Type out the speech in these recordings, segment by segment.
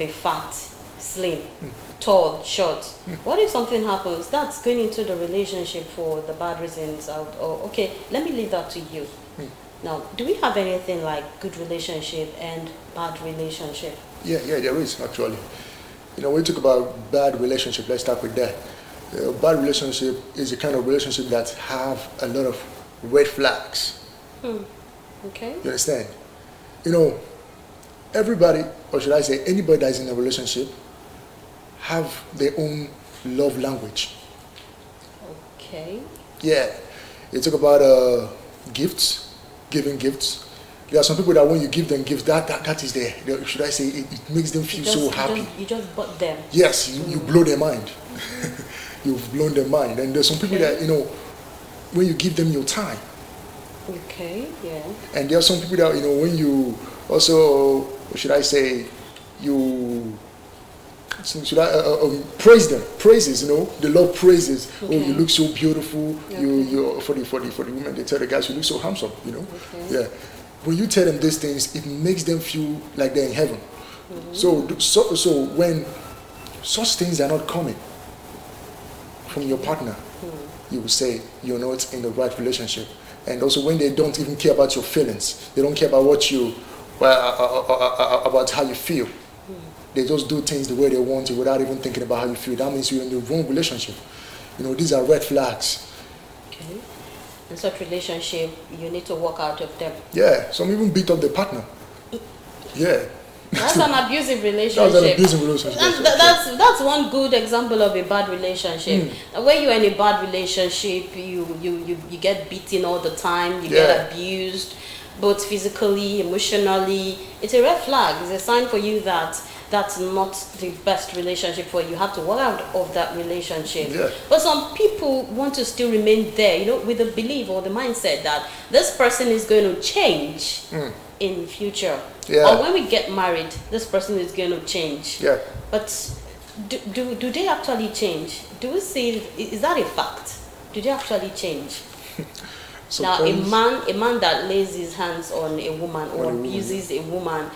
be fat, slim, tall, short. What if something happens? That's going into the relationship for the bad reasons. Okay, let me leave that to you. Now, do we have anything like good relationship and bad relationship? Yeah, there is actually. When you talk about bad relationship, let's start with that. Bad relationship is a kind of relationship that have a lot of red flags. Okay. You understand? Everybody, or should I say anybody that is in a relationship, have their own love language. Okay. Yeah. You talk about gifts, giving gifts. There are some people that when you give them gifts, that is there. Should I say it makes them feel so happy. You just bought them. Yes, you blow their mind. You've blown their mind. And there's some people that, when you give them your time. Okay, yeah. And there are some people that, when you also, what should I say, you praise them, praises, the Lord praises. Okay. Oh, you look so beautiful. Okay. You for the women, they tell the guys, you look so handsome. Okay. Yeah. When you tell them these things, it makes them feel like they're in heaven. So when such things are not coming from your partner, you will say you're not in the right relationship. And also when they don't even care about your feelings, they don't care about about how you feel. They just do things the way they want to without even thinking about how you feel. That means you're in the wrong relationship. These are red flags. Okay. In such relationship, you need to walk out of them. Yeah, some even beat up the partner. Yeah. That's an abusive relationship. That's an abusive relationship. That's one good example of a bad relationship. When you're in a bad relationship, you get beaten all the time, you get abused, both physically, emotionally. It's a red flag. It's a sign for you that that's not the best relationship for you. You have to walk out of that relationship. Yeah. But some people want to still remain there, with the belief or the mindset that this person is going to change in future. Yeah. Or when we get married, this person is going to change. Yeah. But do they actually change? Do we see, is that a fact? Do they actually change? Now, a man that lays his hands on a woman or abuses a woman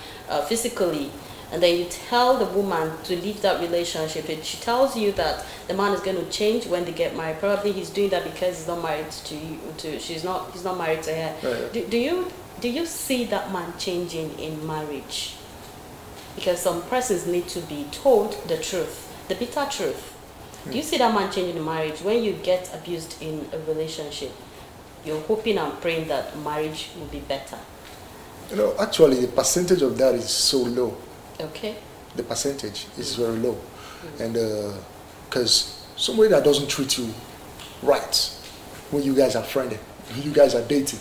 physically, and then you tell the woman to leave that relationship, and she tells you that the man is going to change when they get married. Probably he's doing that because he's not married to you. He's not married to her. Right. Do you see that man changing in marriage? Because some persons need to be told the truth, the bitter truth. Do you see that man changing in marriage? When you get abused in a relationship, you're hoping and praying that marriage will be better. Actually, the percentage of that is so low. Okay. The percentage is very low. And because somebody that doesn't treat you right when you guys are friendly, you guys are dating,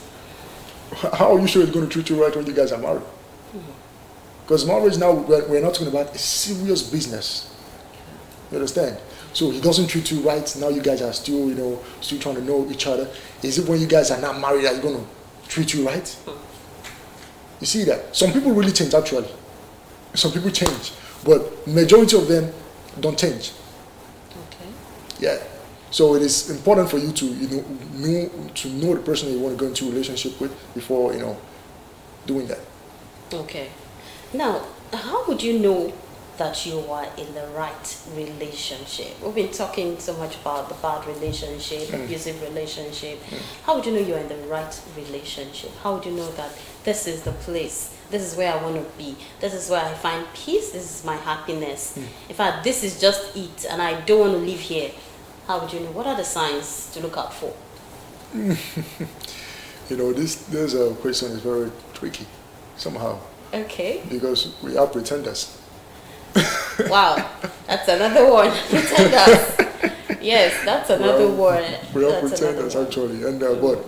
how are you sure he's going to treat you right when you guys are married? Because marriage now, we're not talking about a serious business. You understand? So he doesn't treat you right. Now you guys are still, still trying to know each other. Is it when you guys are not married that he's going to treat you right? You see that? Some people really change actually. Some people change, but majority of them don't change. Okay. Yeah. So it is important for you to know the person that you want to go into a relationship with before doing that. Okay. Now, how would you know that you are in the right relationship? We've been talking so much about the bad relationship, abusive relationship. How would you know you're in the right relationship? How would you know that this is the place? This is where I want to be. This is where I find peace. This is my happiness. In fact, this is just it, and I don't want to live here. How would you know? What are the signs to look out for? This question is very tricky somehow. Okay. Because we are pretenders. Wow, that's another one. Pretenders. Yes, that's another one. We are pretenders actually, and but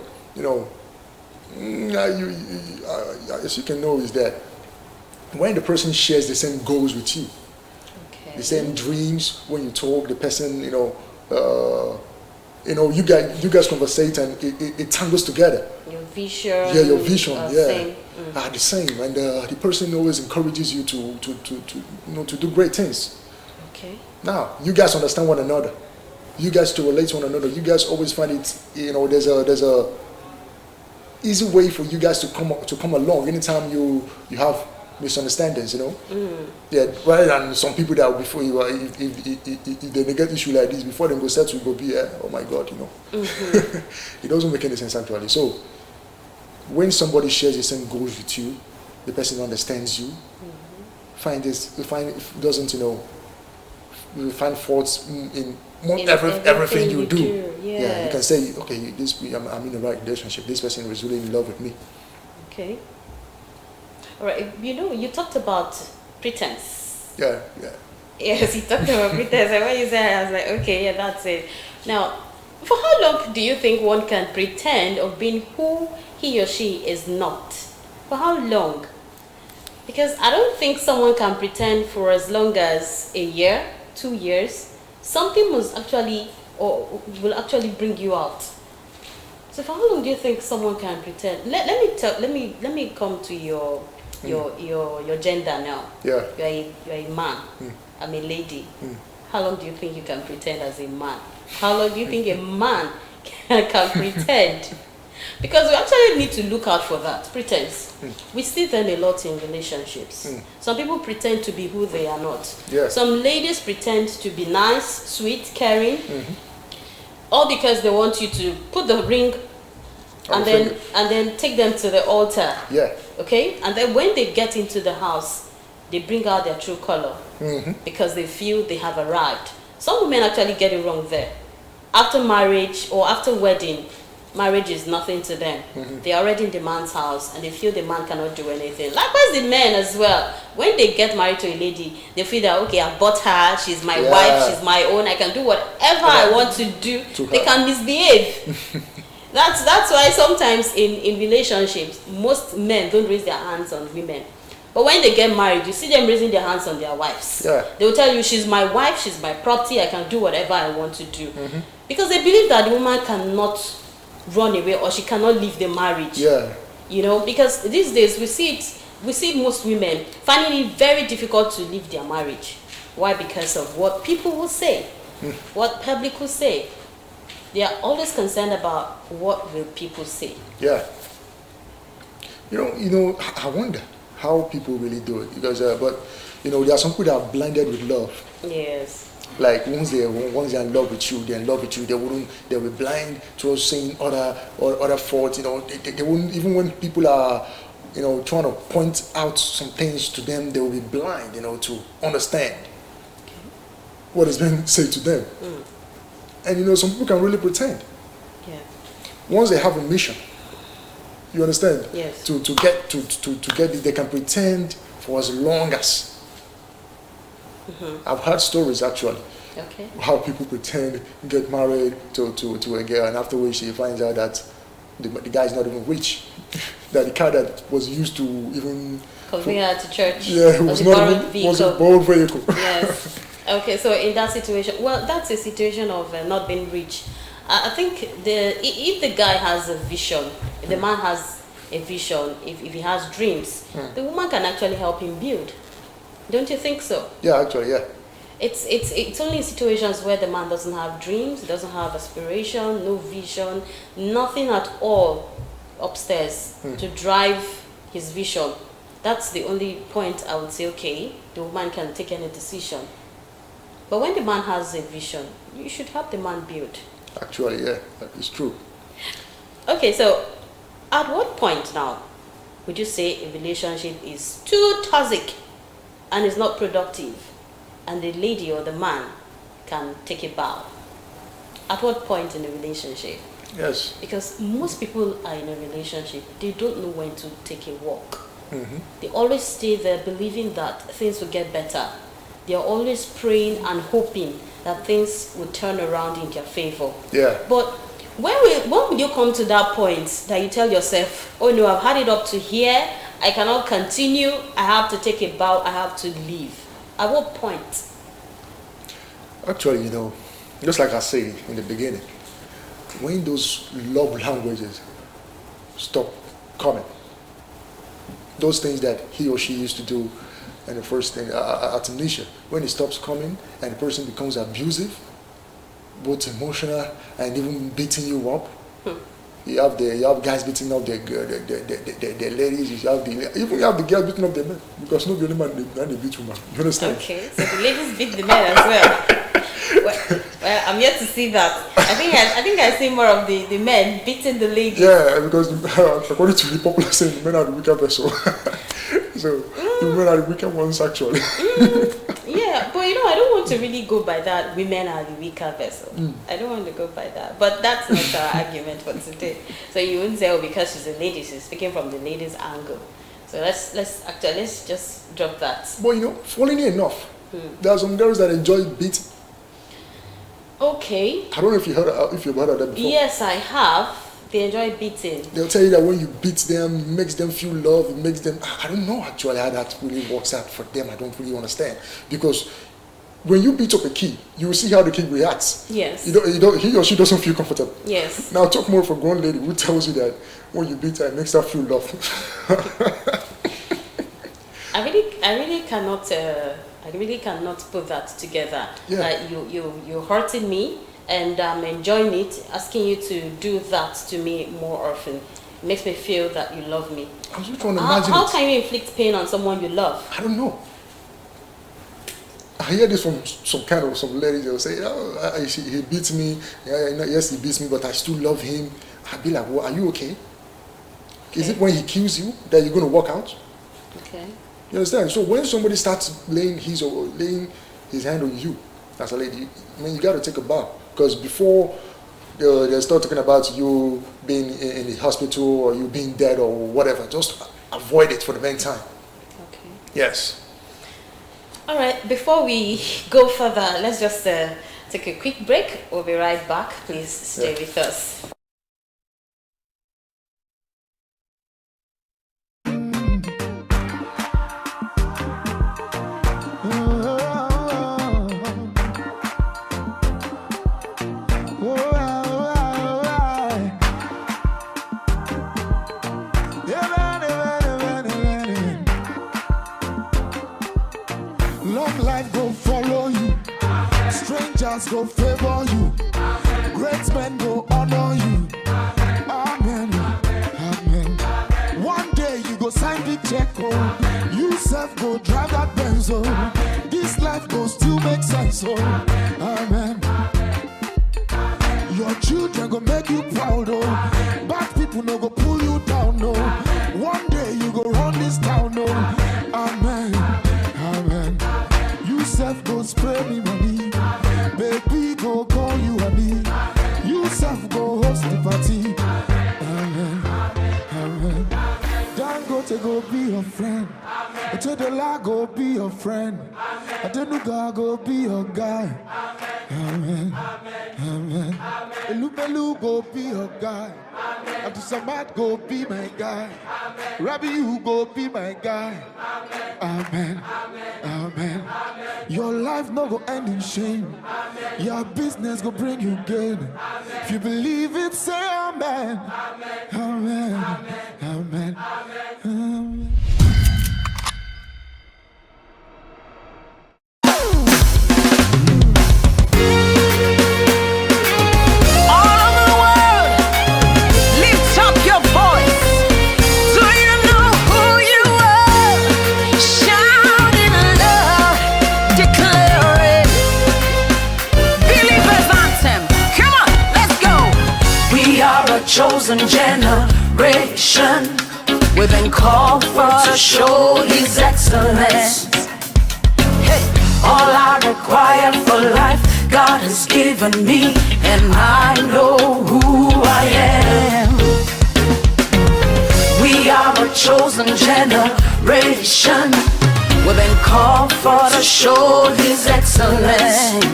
as you can know, is that when the person shares the same goals with you, the same dreams, when you talk, the person, you guys conversate and it tangles together. Your vision. Yeah, your vision. Same. Are the same, and the person always encourages you to do great things. Okay. Now you guys understand one another. You guys to relate to one another. You guys always find it. There's a easy way for you guys to come along. Anytime you have misunderstandings, Yeah, rather than some people that before you are, if they get issue like this, before they go settle, go be, oh my God, It doesn't make any sense actually. So, when somebody shares the same goals with you, the person understands you, doesn't, you find faults in everything you do. Yes. You can say, okay, I'm in the right relationship. This person is really in love with me. Okay. All right. You talked about pretense. Yeah. Yes, you talked about pretense. And when you said, I was like, okay, yeah, that's it. Now, for how long do you think one can pretend of being who he or she is not? For how long? Because I don't think someone can pretend for as long as a year, 2 years. Something must actually, or will actually bring you out. So for how long do you think someone can pretend? Let me come to your gender now. Yeah. You're a man. I'm a lady. How long do you think you can pretend as a man? How long do you think a man can pretend? Because we actually need to look out for that, pretense. We see them a lot in relationships. Some people pretend to be who they are not. Yeah. Some ladies pretend to be nice, sweet, caring, all because they want you to put the ring and then take them to the altar. Yeah. Okay? And then when they get into the house, they bring out their true color because they feel they have arrived. Some women actually get it wrong there. After marriage or after wedding, marriage is nothing to them. They're already in the man's house and they feel the man cannot do anything. Likewise the men as well. When they get married to a lady, they feel that, okay, I bought her, she's my wife, she's my own, I can do whatever I want to do. They can misbehave. That's why sometimes in relationships, most men don't raise their hands on women. But when they get married, you see them raising their hands on their wives. Yeah. They will tell you, she's my wife, she's my property, I can do whatever I want to do. Because they believe that the woman cannot run away or she cannot leave the marriage. Yeah. Because these days we see most women finding it very difficult to leave their marriage. Why? Because of what people will say, what public will say. They are always concerned about what will people say. Yeah. I wonder how people really do it because, but there are some people that are blinded with love. Yes. Like once they're in love with you, they're in love with you. They'll be blind to seeing other faults. They wouldn't, even when people are, trying to point out some things to them, they will be blind, to understand what is being said to them. And some people can really pretend. Yeah. Once they have a mission, you understand? Yes. To get it, they can pretend for as long as. I've heard stories actually. Okay. How people pretend get married to a girl, and afterwards she finds out that the guy is not even rich. That the car that was used to even convey her to church. Yeah, it was not even, was a borrowed vehicle. Yes. Okay, so in that situation, well, that's a situation of not being rich. I think if the guy has a vision, if the man has a vision, if he has dreams, the woman can actually help him build. Don't you think so? Yeah, actually, yeah. It's only in situations where the man doesn't have dreams, doesn't have aspiration, no vision, nothing at all upstairs to drive his vision. That's the only point I would say, okay, the woman can take any decision. But when the man has a vision, you should help the man build. Actually, yeah, that is true. Okay, so at what point now would you say a relationship is too toxic and is not productive, and the lady or the man can take a bow? At what point in the relationship? Yes. Because most people are in a relationship, they don't know when to take a walk. They always stay there believing that things will get better. They are always praying and hoping that things will turn around in their favor. Yeah. But when will you come to that point that you tell yourself, oh no, I've had it up to here, I cannot continue, I have to take a bow, I have to leave? At what point? Actually, just like I said in the beginning, when those love languages stop coming, those things that he or she used to do, and the first thing at initial, when it stops coming and the person becomes abusive, both emotional and even beating you up, You have guys beating up the ladies. You have the girls beating up the men because no the man they beat woman. You understand? Okay, so the ladies beat the men as well. Well, I'm yet to see that. I think I see more of the men beating the ladies. Yeah, because according to the popular saying, the men are the weaker vessel. So the women are the weaker ones actually. Yeah, but I don't want to really go by that. Women are the weaker vessel. I don't want to go by that. But that's not our argument for today. So you wouldn't say, oh, because she's a lady, she's speaking from the lady's angle. So let's just drop that. But funnily enough, there are some girls that enjoy beating. Okay. I don't know if you've heard of that before. Yes, I have. They enjoy beating. They'll tell you that when you beat them, it makes them feel love. It makes them. I don't know actually how that really works out for them. I don't really understand because when you beat up a kid, you will see how the kid reacts. Yes. He or she doesn't feel comfortable. Yes. Now talk more for a grown lady who tells you that when you beat her, it makes her feel love. I really cannot put that together. Yeah. You're hurting me. And I'm enjoying it, asking you to do that to me more often. It makes me feel that you love me. I'm just trying to imagine How can you inflict pain on someone you love? I don't know. I hear this from some ladies. They'll say, "Oh, he beats me. Yes, he beats me, but I still love him." I'll be like, "Well, are you okay? Is it when he kills you that you're going to walk out?" Okay. You understand? So when somebody starts laying his hand on you, as a lady, you got to take a bow. Because before they start talking about you being in the hospital or you being dead or whatever, just avoid it for the meantime. Okay. Yes. All right. Before we go further, let's just take a quick break. We'll be right back. Please stay with us. Go favor you, great men go honor you. Amen, amen. One day you go sign the check, oh. You self go drive that Benz, oh. This life go still make sense, oh. Amen. Your children go make you proud, oh. Bad people no go pull you down, no. One day you go run this town, oh. Amen, amen. You self go spray me money. Baby, go call you honey. You self go host the party. Amen. Amen. Dangote go be your friend. Otedola go be your friend. Adenuga go be your guy. Amen. Amen. Elubelu go be your guy. Abdusamad go be my guy. Rabbi, you go be my guy. Amen. Amen. Your life no go end in shame. Your business go bring you gain. If you believe it, say amen. Amen. Amen. Amen. Chosen generation, we've been called for to show His excellence. Hey, all I require for life, God has given me, and I know who I am. We are a chosen generation, we've been called for to show His excellence.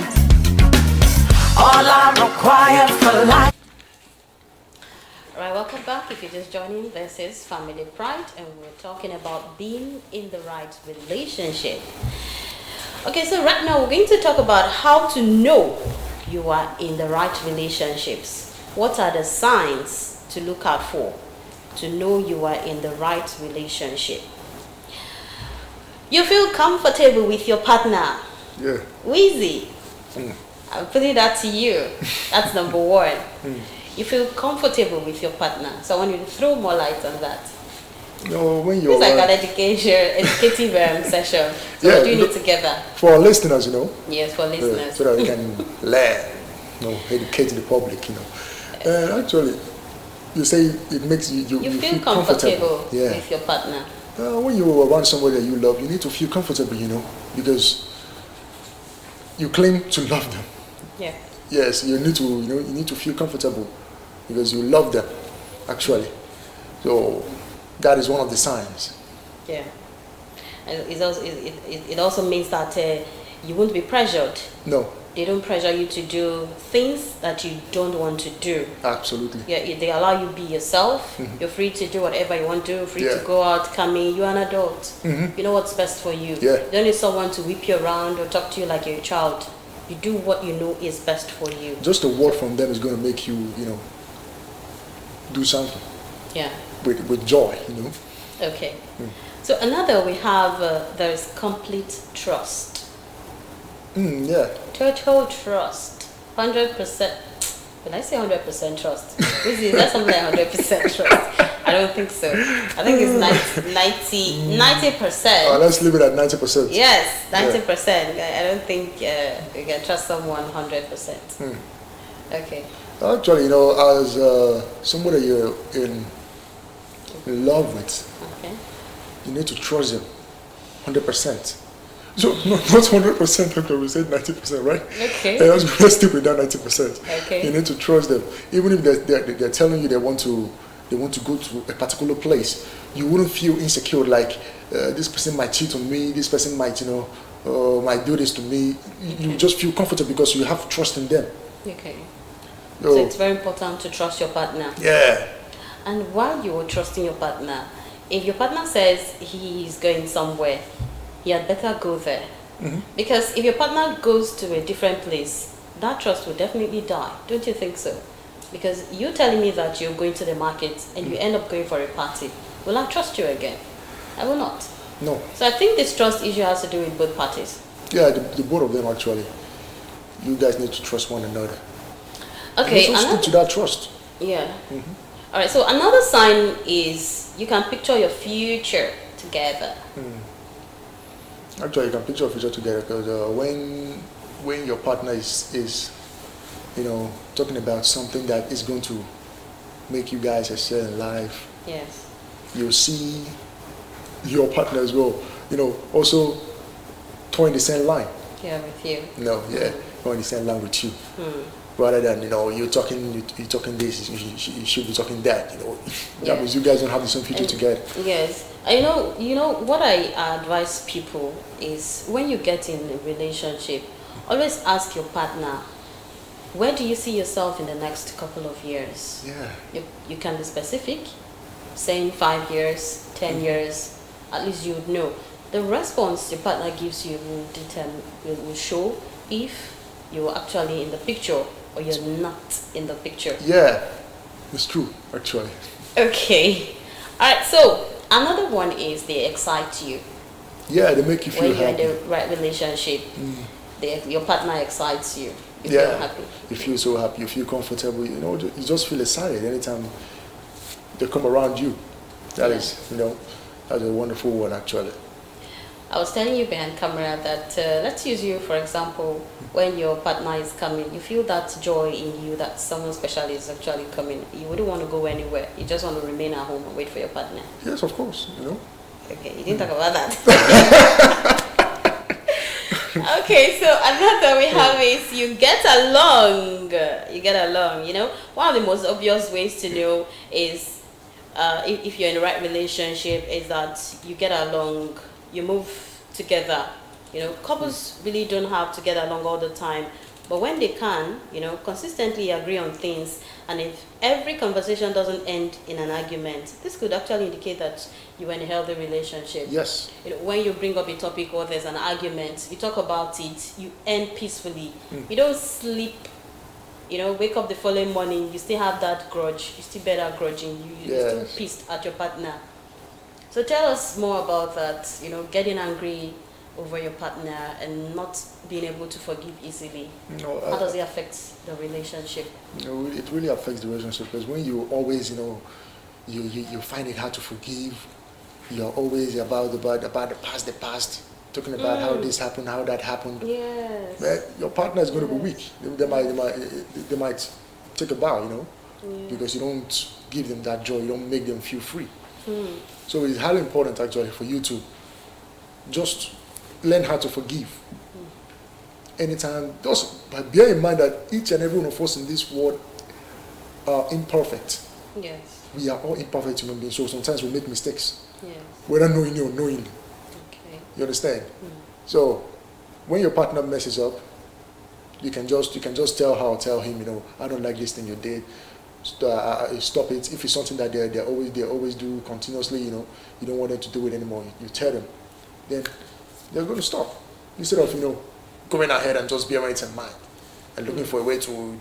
All I require for life. Alright, welcome back. If you're just joining, this is Family Pride, and we're talking about being in the right relationship. Okay, so right now we're going to talk about how to know you are in the right relationships. What are the signs to look out for to know you are in the right relationship? You feel comfortable with your partner. Yeah. Wheezy. I'm putting that to you. That's number one. you feel comfortable with your partner. So I want you to throw more light on that. No, when you're It's like an educative session. So Yeah, what do you need together? for our listeners, Yes, for listeners. so that we can learn, educate the public, And actually, you say it makes you feel comfortable Yeah. with your partner. When you're around somebody that you love, you need to feel comfortable, because you claim to love them. Yeah. Yes, you need to, you need to feel comfortable because you love them, actually. So that is one of the signs. Yeah. And it also means that you won't be pressured. No. They don't pressure you to do things that you don't want to do. Absolutely. Yeah, they allow you to be yourself. Mm-hmm. You're free to do whatever you want to do, free Yeah. to go out, come in. You're an adult. Mm-hmm. You know what's best for you. Yeah. You don't need someone to whip you around or talk to you like you're a child. You do what you know is best for you. Just a word from them is going to make you, do something Yeah. with joy, Okay. So another we have, there is complete trust. Yeah. Total trust. 100%. When I say 100% trust, is that something like 100% trust? I don't think so. I think it's 90%. Let's leave it at 90%. Yes, 90%. I don't think you can trust someone 100%. Okay. Actually, as somebody you're in love with, Okay. you need to trust them 100%. So not 100%, after we said 90%, right? Okay. Let's stick with that 90%. Okay. You need to trust them, even if they're telling you they want to go to a particular place. You wouldn't feel insecure like this person might cheat on me. This person might might do this to me. You just feel comfortable because you have trust in them. Okay. So it's very important to trust your partner. Yeah. And while you're trusting your partner, if your partner says he's going somewhere, you had better go there. Mm-hmm. Because if your partner goes to a different place, that trust will definitely die. Don't you think so? Because you telling me that you're going to the market and you end up going for a party, will I trust you again? I will not. No. So I think this trust issue has to do with both parties. Yeah, the both of them actually. You guys need to trust one another. Okay. And also stick to that trust. Yeah. All right. So another sign is you can picture your future together. Actually, you can picture a future together because when your partner is talking about something that is going to make you guys excel in life, Yes. you'll see your partner as well, also towing the same line. Yeah, with you. Towing the same line with you. Rather than you're talking this, you should be talking that. That means you guys don't have the same future together. Yes. You know what I advise people is when you get in a relationship, always ask your partner, where do you see yourself in the next couple of years? Yeah. You can be specific, saying 5 years, 10 years, at least you would know. The response your partner gives you will show if you're actually in the picture or you're not in the picture. Yeah, it's true, actually. Okay. All right, so another one is they excite you. Yeah, they make you feel when you're happy. in the right relationship. Your partner excites you. You Yeah, feel happy. you feel so happy, you feel comfortable, you just feel excited anytime they come around you. That is, that's a wonderful one, actually. I was telling you behind camera that let's use you for example. When your partner is coming, you feel that joy in you that someone special is actually coming. You wouldn't want to go anywhere. You just want to remain at home and wait for your partner. Yes, of course, Okay, you didn't talk about that. Okay, so another we have is you get along. You get along. One of the most obvious ways to know is if you're in the right relationship is that you get along. You move together. Couples really don't have to get along all the time, but when they can, consistently agree on things, and if every conversation doesn't end in an argument, this could actually indicate that you're in a healthy relationship. Yes. When you bring up a topic or there's an argument, you talk about it, you end peacefully. You don't sleep, wake up the following morning, you still have that grudge, you still bear that grudge in you, you're still pissed at your partner. So tell us more about that, getting angry over your partner and not being able to forgive easily? No, How does it affect the relationship? It really affects the relationship because when you always, you find it hard to forgive. You're always about the past, talking about how this happened, how that happened. Yes. But your partner is going to be weak. They might take a bow, because you don't give them that joy. You don't make them feel free. So it's highly important actually for you to just learn how to forgive. Anytime, but bear in mind that each and every one of us in this world are imperfect. Yes. We are all imperfect human beings, so sometimes we make mistakes, Yes. whether knowingly or unknowingly. Okay. You understand? So when your partner messes up, you can just tell him, I don't like this thing you did. Stop it. If it's something that they always do continuously, you don't want them to do it anymore. You tell them, then they're going to stop. Instead of going ahead and just bearing it in mind and looking for a way to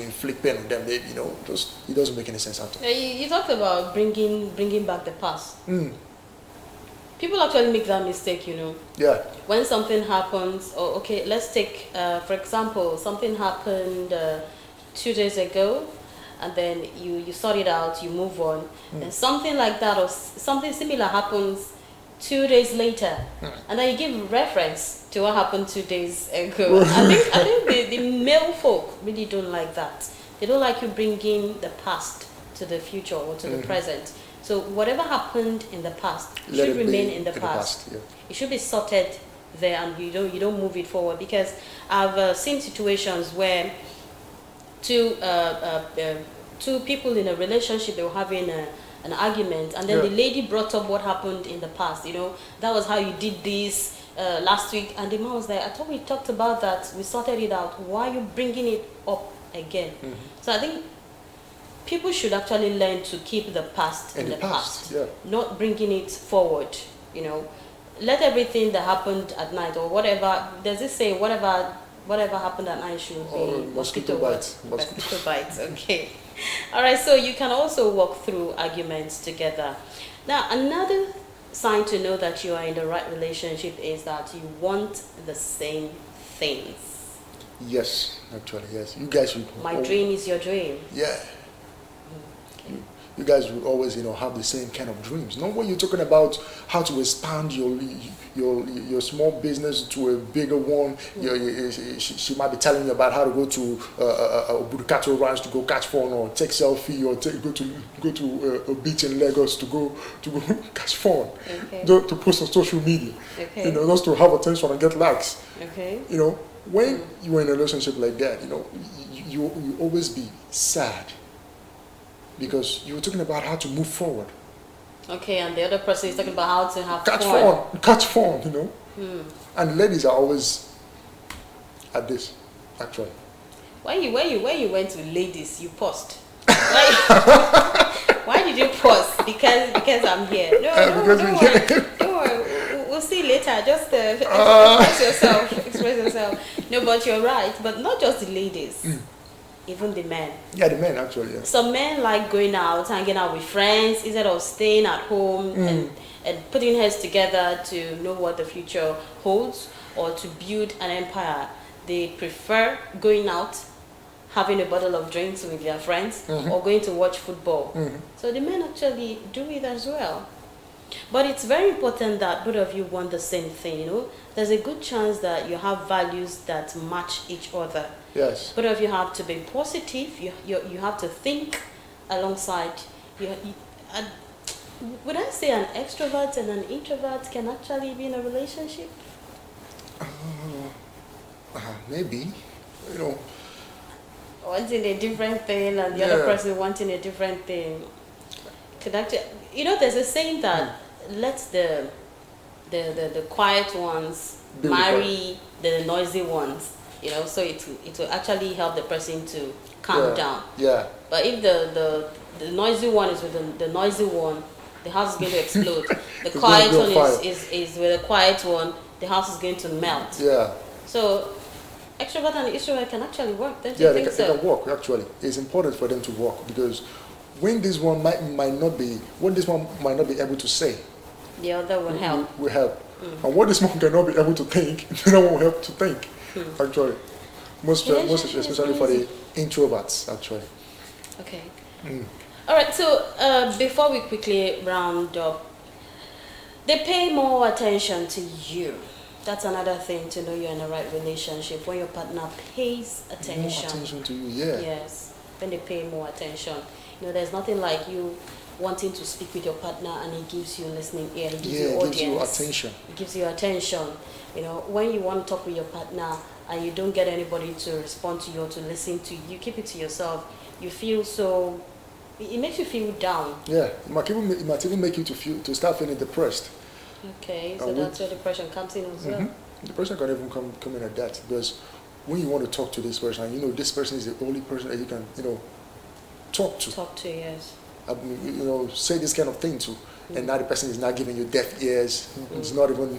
inflict pain on them, it doesn't make any sense at all. You talked about bringing back the past. People actually make that mistake, Yeah. When something happens, okay, let's take, for example, something happened 2 days ago, and then you sort it out, you move on, and something like that or something similar happens 2 days later, and then you give reference to what happened 2 days ago. I think the male folk really don't like that. They don't like you bringing the past to the future or to the present. So whatever happened in the past should remain in the past. Yeah. It should be sorted there, and you don't move it forward. Because I've seen situations where two people in a relationship, they were having an argument, and then the lady brought up what happened in the past. That was how you did this last week, and the man was like, I thought we talked about that, we sorted it out. Why are you bringing it up again? So I think people should actually learn to keep the past in the past, not bringing it forward. Let everything that happened at night or whatever. Does it say whatever happened at night should be mosquito bites? Mosquito bites. Okay. All right. So you can also walk through arguments together. Now, another sign to know that you are in the right relationship is that you want the same things. Yes, actually, yes. You guys would. My dream is your dream. Yeah. You guys would always, have the same kind of dreams. Not when you're talking about how to expand your small business to a bigger one. She might be telling you about how to go to a Ugochukwu ranch to go catch fawn, or take selfie, or go to a beach in Lagos to go catch fawn, to post on social media. Okay. Just to have attention and get likes. Okay. When you're in a relationship like that, you always be sad. Because you were talking about how to move forward. Okay, and the other person is talking about how to have catch fun, And ladies are always at this, actually. When you went to ladies, you paused. Why did you pause? Because I'm here. No, don't worry. We'll see later. Just express yourself. No, but you're right. But not just the ladies. Even the men. Yeah, the men actually. Yeah. Some men like going out, hanging out with friends instead of staying at home and putting heads together to know what the future holds or to build an empire. They prefer going out, having a bottle of drinks with their friends, or going to watch football. So the men actually do it as well. But it's very important that both of you want the same thing. There's a good chance that you have values that match each other. Yes. Both of you have to be positive. You have to think alongside. Would I say an extrovert and an introvert can actually be in a relationship? Maybe. Wanting a different thing and the other person wanting a different thing. Could actually, there's a saying that let the quiet ones marry the noisy ones. So it will actually help the person to calm down. Yeah. But if the noisy one is with the noisy one, the house is going to explode. The quiet one is with the quiet one, the house is going to melt. Yeah. So extrovert and introvert can actually work, don't you think so? Yeah, they can work actually. It's important for them to work because when this one might not be able to say, the other will help. Will help. And what this man cannot be able to think, no one will help to think. Actually, most especially for the introverts. Actually. Okay. All right. So before we quickly round up, they pay more attention to you. That's another thing to know you're in the right relationship, when your partner pays attention. More attention to you, yeah. Yes, when they pay more attention. There's nothing like you wanting to speak with your partner and he gives you listening ear, he gives you audience. Gives you attention. It gives you attention. When you want to talk with your partner and you don't get anybody to respond to you or to listen to you, keep it to yourself. You feel so, it makes you feel down. Yeah, it might even make you to start feeling depressed. Okay, so that's where depression comes in as well. Depression can even come in at that, because when you want to talk to this person, this person is the only person that you can, talk to. Talk to, yes. Say this kind of thing to, and now the person is not giving you deaf ears. It's not even,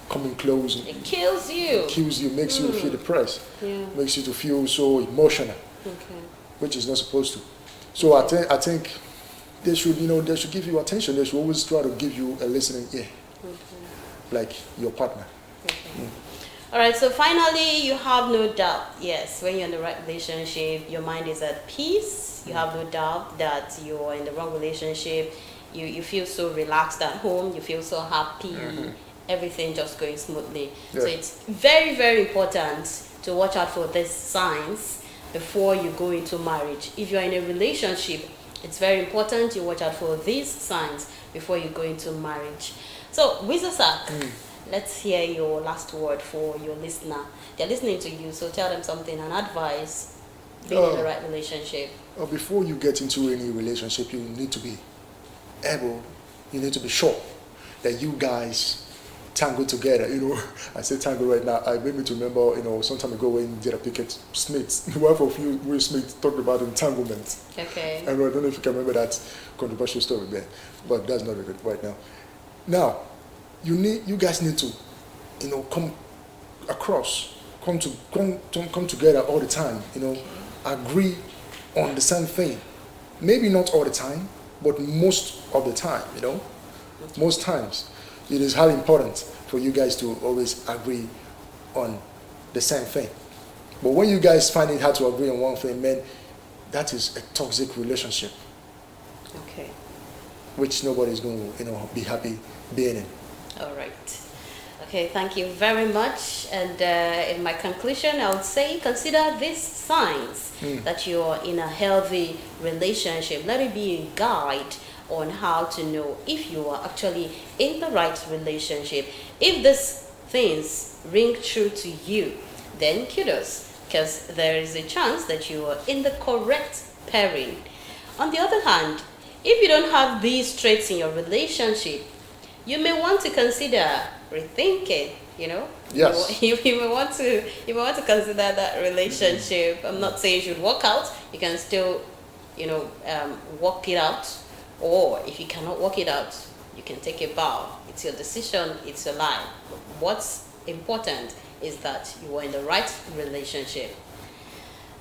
coming close. It kills you. It kills you, makes you feel depressed. Yeah. Makes you to feel so emotional. Okay. Which is not supposed to. So I think they should give you attention. They should always try to give you a listening ear, like your partner. Okay. All right. So finally, you have no doubt. Yes, when you're in the right relationship, your mind is at peace. You have no doubt that you're in the wrong relationship. You feel so relaxed at home. You feel so happy. Everything just going smoothly. Yeah. So it's very, very important to watch out for these signs before you go into marriage. If you're in a relationship, it's very important you watch out for these signs before you go into marriage. So, Wizosak, let's hear your last word for your listener. They're listening to you, so tell them something, an advice, being in the right relationship. Before you get into any relationship, you need to be sure that you guys tango together. I say tango right now. I made me to remember, some time ago when Jada Pinkett Smith, the wife of Will Smith, talked about entanglement. Okay. And I don't know if you can remember that controversial story there, but that's not right now. Now, you guys need to, come together all the time. Agree on the same thing. Maybe not all the time, but most of the time. Most times. It is highly important for you guys to always agree on the same thing. But when you guys find it hard to agree on one thing, man, that is a toxic relationship. Okay. Which nobody's going to, be happy being in. All right. Okay, thank you very much. And in my conclusion, I would say consider these signs that you're in a healthy relationship. Let it be a guide on how to know if you are actually in the right relationship. If these things ring true to you, then kudos, because there is a chance that you are in the correct pairing. On the other hand, if you don't have these traits in your relationship, you may want to consider rethinking. Yes. You may want to consider that relationship. I'm not saying you should walk out. You can still, work it out. Or if you cannot work it out, you can take a bow. It's your decision, it's your life. What's important is that you are in the right relationship.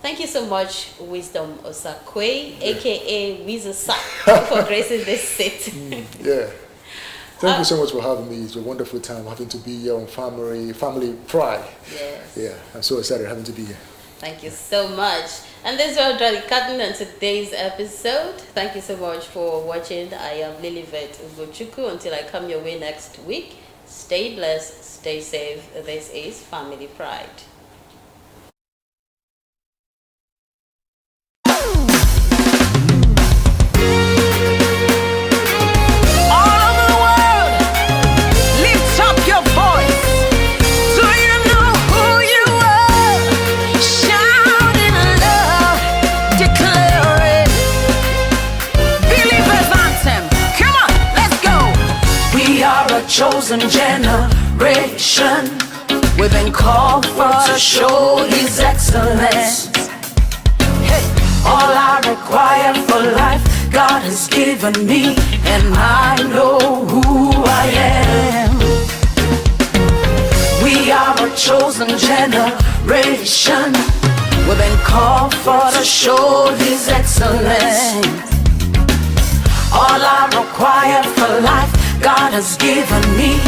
Thank you so much, Wisdom Osakwe, aka Wizosak, for gracing this seat. Yeah. Thank you so much for having me. It's a wonderful time having to be here on Family Pride. Yes. Yeah, I'm so excited having to be here. Thank you so much. And this is our Draw the Curtain on today's episode. Thank you so much for watching. I am Liliveth Ugochukwu. Until I come your way next week, stay blessed, stay safe. This is Family Pride. Chosen generation, we've been called for to show His excellence. Hey, all I require for life, God has given me, and I know who I am. We are a chosen generation, we've been called for to show His excellence. All I require for life, God has given me.